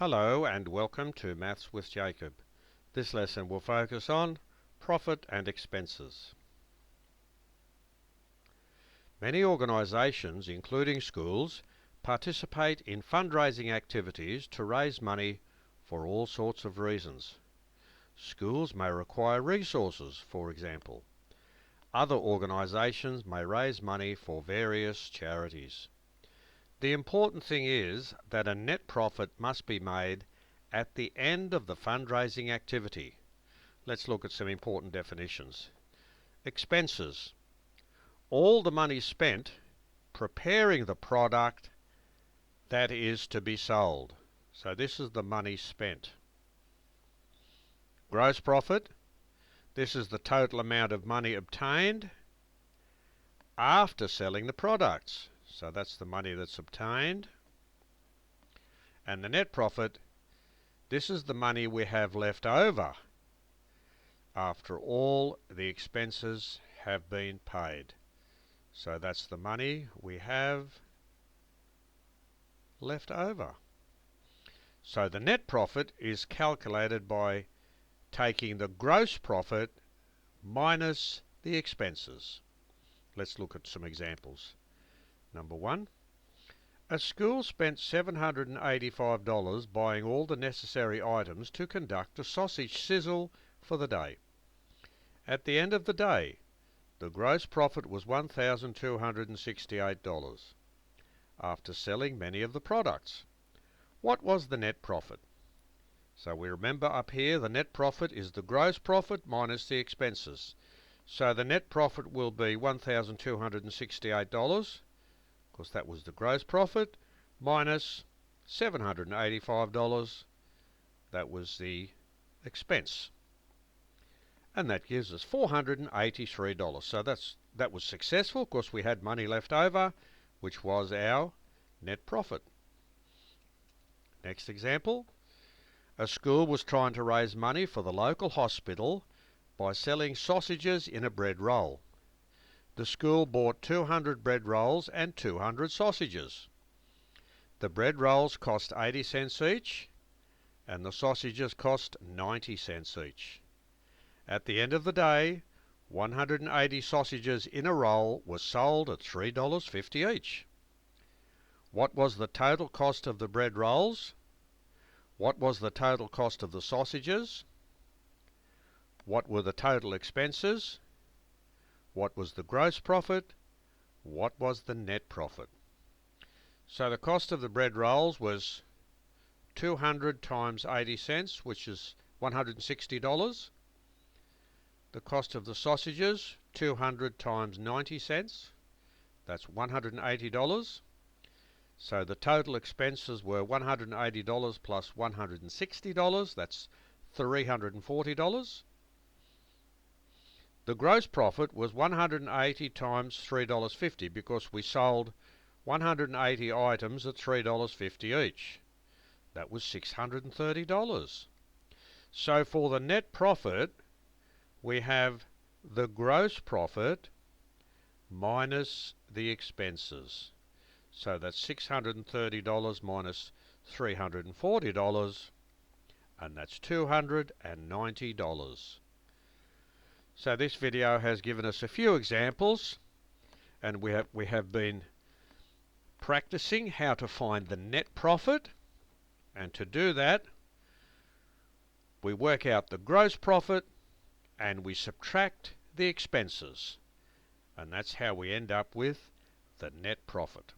Hello and welcome to Maths with Jacob. This lesson will focus on profit and expenses. Many organisations, including schools, participate in fundraising activities to raise money for all sorts of reasons. Schools may require resources, for example. Other organisations may raise money for various charities. The important thing is that a net profit must be made at the end of the fundraising activity. Let's look at some important definitions. Expenses. All the money spent preparing the product that is to be sold. So this is the money spent. Gross profit. This is the total amount of money obtained after selling the products. So that's the money that's obtained. And the net profit, this is the money we have left over after all the expenses have been paid. So that's the money we have left over. So the net profit is calculated by taking the gross profit minus the expenses. Let's look at some examples. Number one, a school spent $785 buying all the necessary items to conduct a sausage sizzle for the day. At the end of the day, the gross profit was $1,268 after selling many of the products. What was the net profit? So we remember up here the net profit is the gross profit minus the expenses. So the net profit will be $1,268, because that was the gross profit, minus $785, that was the expense. And that gives us $483. So that was successful because we had money left over, which was our net profit. Next example. A school was trying to raise money for the local hospital by selling sausages in a bread roll. The school bought 200 bread rolls and 200 sausages. The bread rolls cost 80 cents each, and the sausages cost 90 cents each. At the end of the day, 180 sausages in a roll were sold at $3.50 each. What was the total cost of the bread rolls? What was the total cost of the sausages? What were the total expenses? What was the gross profit? What was the net profit? So the cost of the bread rolls was 200 times 80 cents, which is $160. The cost of the sausages, 200 times 90 cents, that's $180. So the total expenses were $180 plus $160, that's $340. The gross profit was 180 times $3.50 because we sold 180 items at $3.50 each. That was $630. So for the net profit, we have the gross profit minus the expenses. So that's $630 minus $340, and that's $290. So this video has given us a few examples, and we have been practicing how to find the net profit, and to do that we work out the gross profit and we subtract the expenses, and that's how we end up with the net profit.